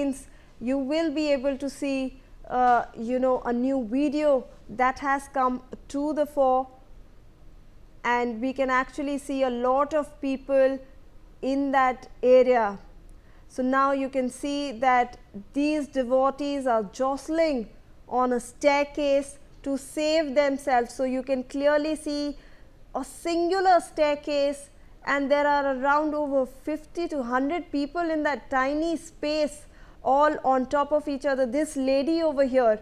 screens you will be able to see a new video that has come to the fore, and we can actually see a lot of people in that area. So now you can see that these devotees are jostling on a staircase to save themselves. So you can clearly see a singular staircase, and there are around over 50 to 100 people in that tiny space, all on top of each other. This lady over here,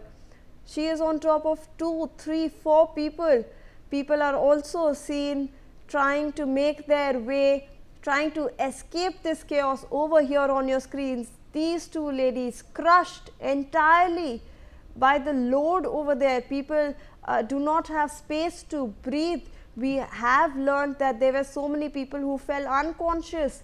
she is on top of 2, 3, 4 people. People are also seen trying to make their way, trying to escape this chaos. Over here on your screens, these two ladies crushed entirely by the load over there. People do not have space to breathe. We have learned that there were so many people who fell unconscious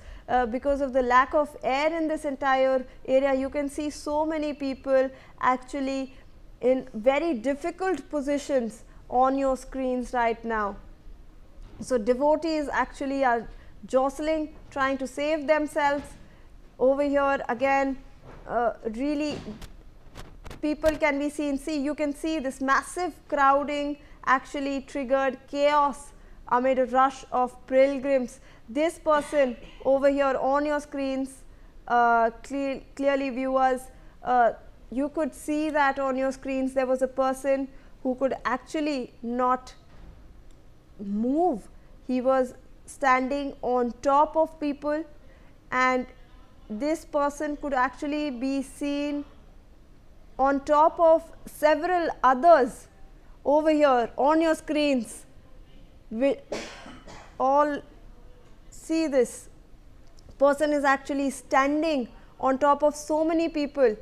because of the lack of air in this entire area. You can see so many people actually in very difficult positions on your screens right now. So devotees actually are jostling, trying to save themselves. Over here again, really people can be seen. See, you can see this massive crowding actually triggered chaos amid a rush of pilgrims. This person over here on your screens, clearly viewers, you could see that on your screens there was a person who could actually not move. He was standing on top of people, and this person could actually be seen on top of several others over here on your screens. We all see this person is actually standing on top of so many people.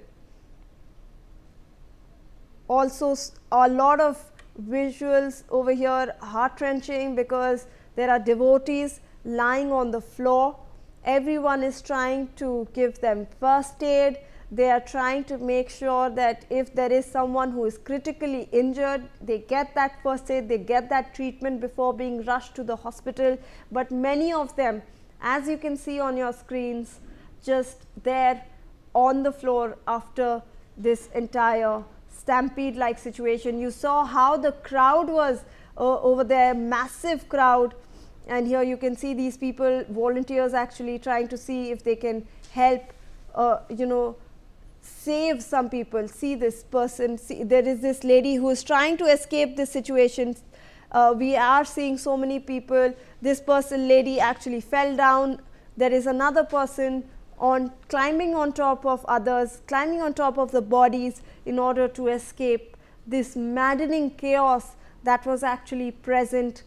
Also a lot of visuals over here, heart-wrenching, because there are devotees lying on the floor. Everyone is trying to give them first aid. They are trying to make sure that if there is someone who is critically injured, they get that first aid, they get that treatment before being rushed to the hospital. But many of them, as you can see on your screens, just there on the floor after this entire stampede-like situation. You saw how the crowd was over there, massive crowd, and here you can see these people, volunteers actually trying to see if they can help save some people. See this person, see, there is this lady who is trying to escape this situation. We are seeing so many people. This person, lady, actually fell down. There is another person climbing on top of others, climbing on top of the bodies in order to escape this maddening chaos that was actually present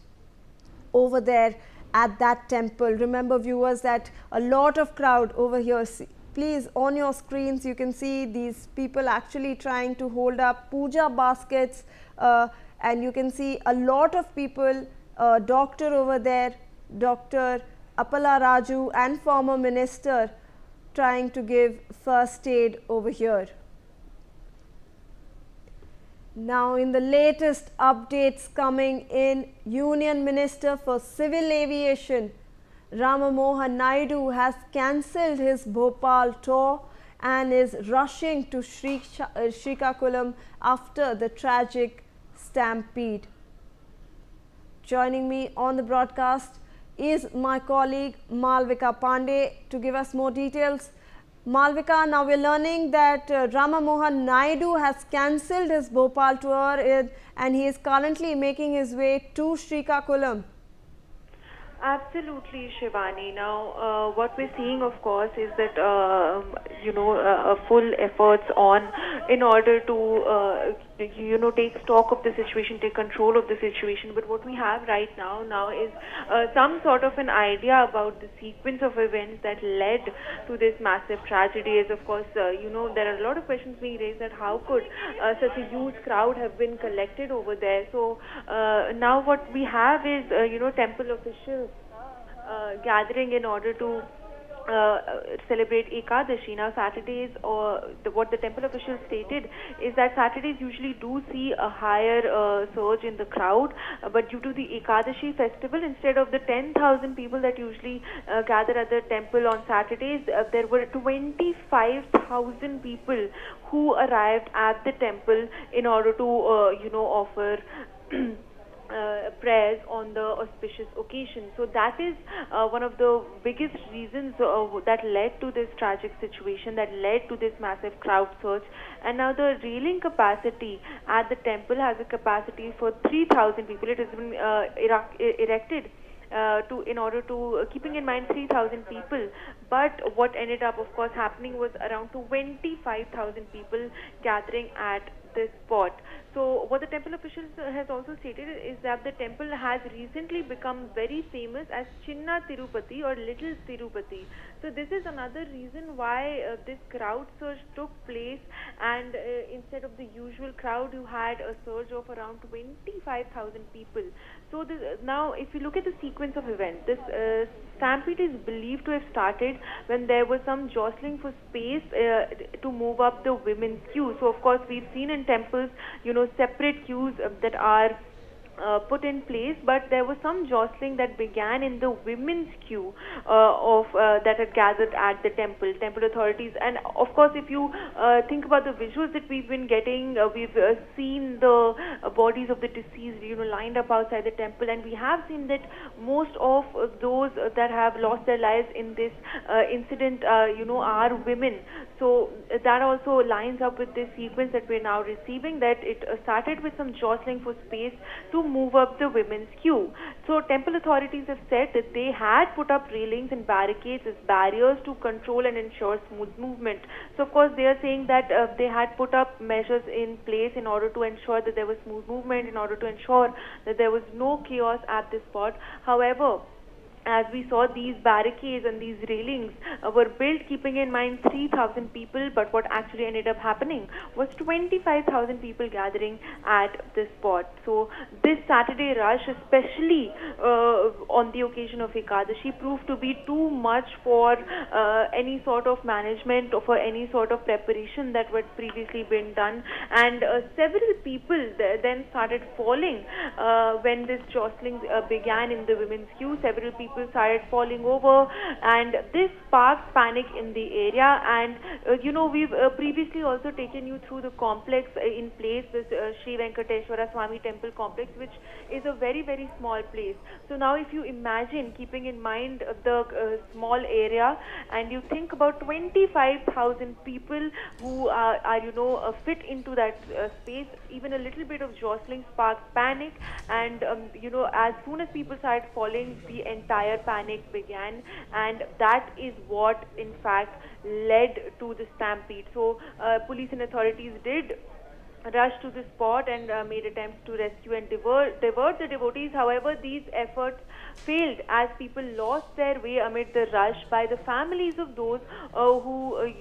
over there at that temple. Remember, viewers, that a lot of crowd over here. Please, on your screens you can see these people actually trying to hold up puja baskets, and you can see a lot of people, doctor over there, Dr. Appala Raju, and former minister trying to give first aid over here. Now, in the latest updates coming in, Union Minister for Civil Aviation Rama Mohan Naidu has cancelled his Bhopal tour and is rushing to Srikakulam after the tragic stampede. Joining me on the broadcast is my colleague Malvika Pandey to give us more details. Malvika, now we are learning that Rama Mohan Naidu has cancelled his Bhopal tour and he is currently making his way to Srikakulam. Absolutely, Shivani. Now, what we're seeing, of course, is that full efforts on in order to take stock of the situation, take control of the situation. But what we have right now is some sort of an idea about the sequence of events that led to this massive tragedy. Is, of course, there are a lot of questions being raised that how could such a huge crowd have been collected over there. So now what we have is temple officials gathering in order to celebrate Ekadashi. Now Saturdays, or what the temple officials stated is that Saturdays usually do see a higher surge in the crowd, but due to the Ekadashi festival, instead of the 10,000 people that usually gather at the temple on Saturdays, there were 25,000 people who arrived at the temple in order to offer prayers on the auspicious occasion. So that is one of the biggest reasons that led to this tragic situation, that led to this massive crowd surge. And now the railing capacity at the temple has a capacity for 3,000 people. It has been erected in order to keeping in mind 3,000 people, but what ended up, of course, happening was around 25,000 people gathering at this spot. So what the temple officials has also stated is that the temple has recently become very famous as Chinna Tirupati or Little Tirupati. So this is another reason why this crowd surge took place, and instead of the usual crowd, you had a surge of around 25,000 people. So now if you look at the sequence of events, this stampede is believed to have started when there was some jostling for space to move up the women's queue. So of course we've seen in temples, separate queues that are put in place, but there was some jostling that began in the women's queue that had gathered at the temple authorities. And of course, if you think about the visuals that we've been getting, we've seen the bodies of the deceased lined up outside the temple, and we have seen that most of those that have lost their lives in this incident are women. So that also lines up with this sequence that we're now receiving, that it started with some jostling for space to move up the women's queue. So temple authorities have said that they had put up railings and barricades as barriers to control and ensure smooth movement. So of course they are saying that they had put up measures in place in order to ensure that there was smooth movement, in order to ensure that there was no chaos at this spot. However, as we saw, these barricades and these railings were built keeping in mind 3,000 people, but what actually ended up happening was 25,000 people gathering at this spot. So this Saturday rush, especially on the occasion of Ekadashi, proved to be too much for any sort of management or for any sort of preparation that had previously been done, and several people then started falling when this jostling began in the women's queue. Several people started falling over, and this sparked panic in the area. And we've previously also taken you through the complex in place, this Sri Venkateswara Swamy temple complex, which is a very, very small place. So now if you imagine, keeping in mind the small area, and you think about 25,000 people who are fit into that space, even a little bit of jostling sparked panic, and as soon as people started falling, the entire panic began, and that is what in fact led to the stampede. So police and authorities did rush to the spot and made attempts to rescue and divert the devotees. However, these efforts failed as people lost their way amid the rush by the families of those who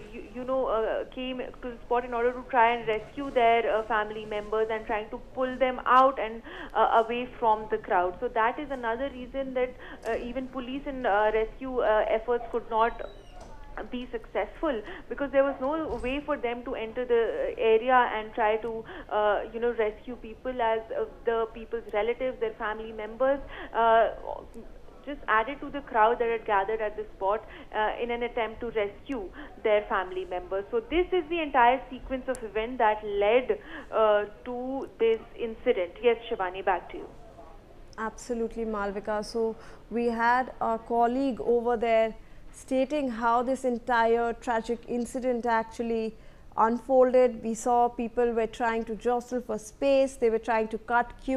came to the spot in order to try and rescue their family members and trying to pull them out and away from the crowd. So that is another reason that even police and rescue efforts could not be successful, because there was no way for them to enter the area and try to rescue people, as the people's relatives, their family members just added to the crowd that had gathered at the spot in an attempt to rescue their family members. So this is the entire sequence of events that led to this incident. Yes, Shivani, back to you. Absolutely, Malvika. So we had a colleague over there stating how this entire tragic incident actually unfolded. We saw people were trying to jostle for space, they were trying to cut queue.